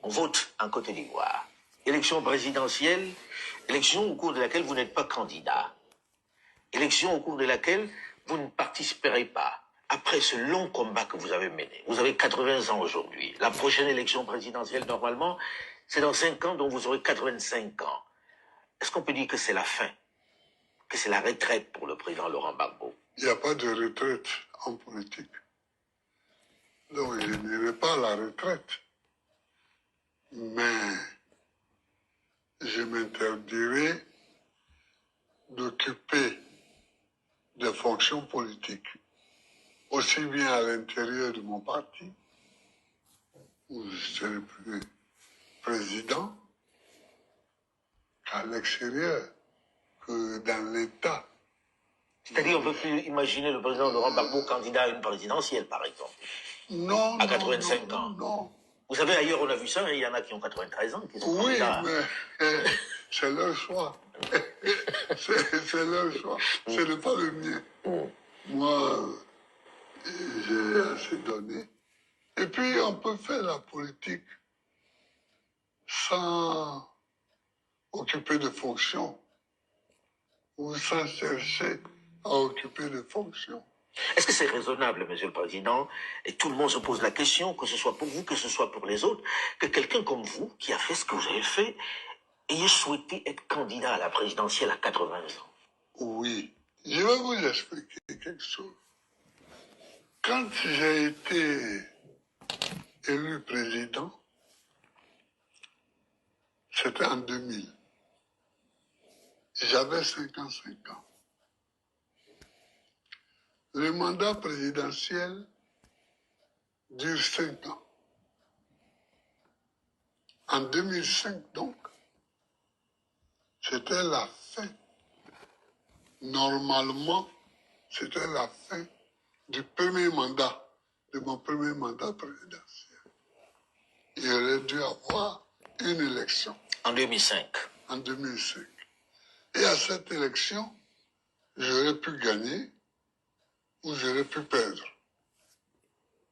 on vote en Côte d'Ivoire. Élection présidentielle, élection au cours de laquelle vous n'êtes pas candidat. Élection au cours de laquelle vous ne participerez pas. Après ce long combat que vous avez mené, vous avez 80 ans aujourd'hui. La prochaine élection présidentielle, normalement, c'est dans 5 ans, donc vous aurez 85 ans. Est-ce qu'on peut dire que c'est la fin? Que c'est la retraite pour le président Laurent Gbagbo? Il n'y a pas de retraite en politique. Donc je n'irai pas à la retraite. Mais je m'interdirai d'occuper des fonctions politiques, aussi bien à l'intérieur de mon parti, où je serai plus président, qu'à l'extérieur, que dans l'État. C'est-à-dire, on ne peut plus imaginer le président Laurent Gbagbo candidat à une présidentielle, par exemple. Non, à 85 non, ans. Non. Vous savez, ailleurs, on a vu ça, il y en a qui ont 93 ans, qui sont oui, candidats. Mais c'est leur choix. c'est leur choix. Ce n'est pas le mien. Moi, j'ai assez donné. Et puis, on peut faire la politique sans occuper de fonctions ou sans chercher à occuper de fonctions. Est-ce que c'est raisonnable, Monsieur le Président, et tout le monde se pose la question, que ce soit pour vous, que ce soit pour les autres, que quelqu'un comme vous, qui a fait ce que vous avez fait, ayez souhaité être candidat à la présidentielle à 80 ans? Oui. Je vais vous expliquer quelque chose. Quand j'ai été élu président, c'était en 2000. J'avais 55 ans. Le mandat présidentiel dure 5 ans. En 2005, donc, c'était la fin. Normalement, c'était la fin du premier mandat, de mon premier mandat présidentiel. Il aurait dû avoir une élection. En 2005. En 2005. Et à cette élection, j'aurais pu gagner ou j'aurais pu perdre.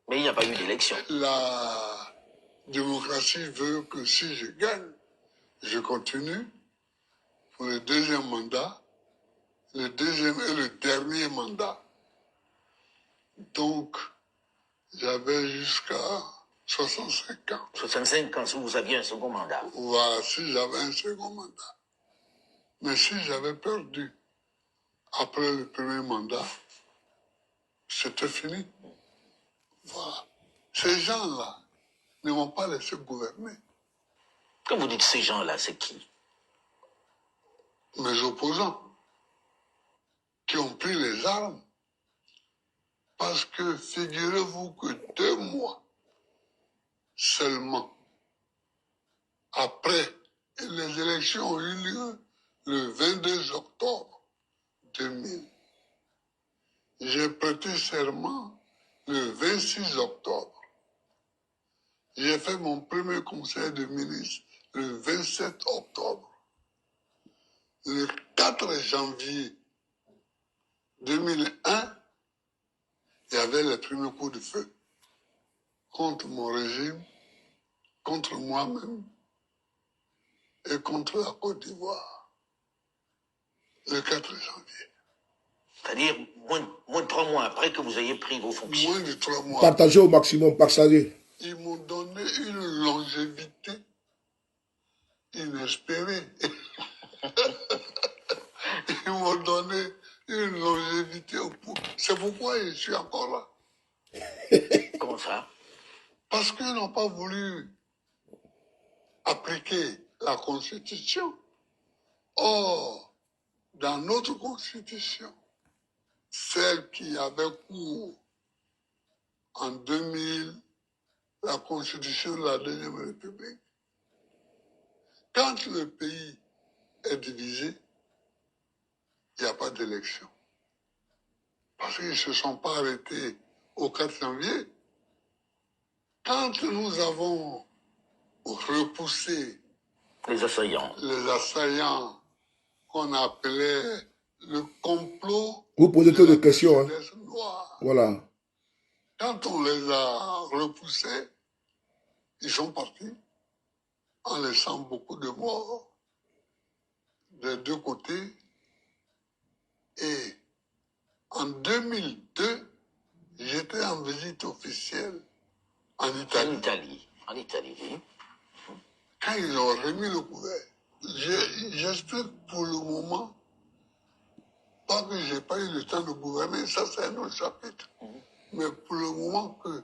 Mais il n'y a pas eu d'élection. La démocratie veut que si je gagne, je continue pour le deuxième mandat, le deuxième et le dernier mandat. Donc, j'avais jusqu'à 65 ans. 65 ans, si vous aviez un second mandat. Voilà, si j'avais un second mandat. Mais si j'avais perdu après le premier mandat, c'était fini. Voilà. Ces gens-là ne m'ont pas laissé gouverner. Quand vous dites ces gens-là, c'est qui? Mes opposants, qui ont pris les armes. Parce que figurez-vous que 2 mois seulement après les élections ont eu lieu le 22 octobre 2000. J'ai prêté serment le 26 octobre. J'ai fait mon premier conseil de ministre le 27 octobre. Le 4 janvier 2001, il y avait les premiers coups de feu contre mon régime, contre moi-même et contre la Côte d'Ivoire. Le 4 janvier. C'est-à-dire moins de 3 mois après que vous ayez pris vos fonctions. Moins de 3 mois. Partagez au maximum, partagez. Ils m'ont donné une longévité inespérée. Ils m'ont donné une longévité au pouvoir. C'est pourquoi je suis encore là. Comment ça? Parce qu'ils n'ont pas voulu appliquer la Constitution. Or, dans notre Constitution, celle qui avait cours en 2000, la Constitution de la Deuxième République, quand le pays est divisé, il n'y a pas d'élection. Parce qu'ils ne se sont pas arrêtés au 4 janvier. Quand nous avons repoussé Les assaillants qu'on appelait le complot. Vous posez trop de questions. Hein. Voilà. Quand on les a repoussés, ils sont partis. en laissant beaucoup de morts des deux côtés. Et en 2002, j'étais en visite officielle en Italie. En Italie, oui. Quand ils ont remis le couvert, j'explique pour le moment, pas que j'ai pas eu le temps de gouverner, ça c'est un autre chapitre, mais pour le moment que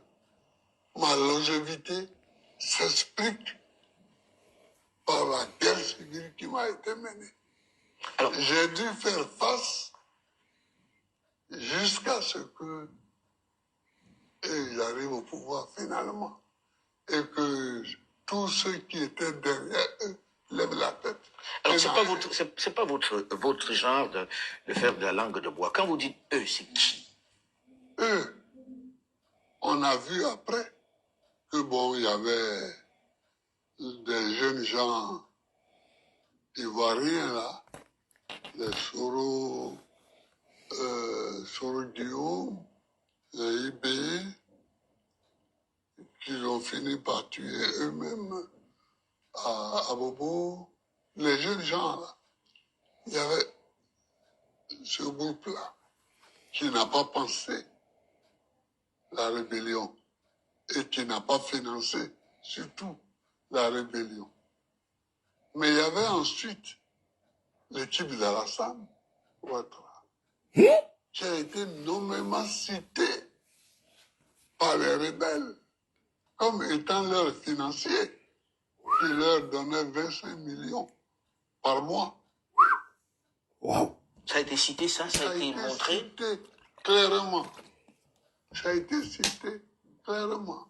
ma longévité s'explique par la guerre civile qui m'a été menée. Alors, j'ai dû faire face jusqu'à ce que j'arrive au pouvoir finalement et que tous ceux qui étaient derrière eux lèvent la tête. alors c'est pas votre genre de faire de la langue de bois. Quand vous dites eux, c'est qui? Eux, on a vu après que bon, il y avait des jeunes gens ivoiriens là, les Soro Guillaume, les IB, qui ont fini par tuer eux-mêmes à Bobo. Les jeunes gens là, il y avait ce groupe-là qui n'a pas pensé la rébellion et qui n'a pas financé surtout la rébellion. Mais il y avait ensuite l'équipe d'Alassane Ouattara, qui a été nommément cité par les rebelles comme étant leur financier, qui leur donnait 25 millions par mois. Waouh. Ça a été cité, ça a été montré? Cité clairement. Ça a été cité clairement.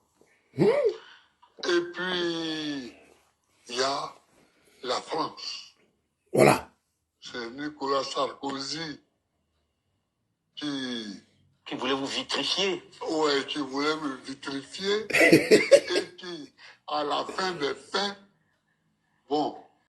Et puis, il y a la France. Voilà. C'est Nicolas Sarkozy qui voulait vous vitrifier. Ouais, qui voulait me vitrifier et qui, à la fin des fins, bon,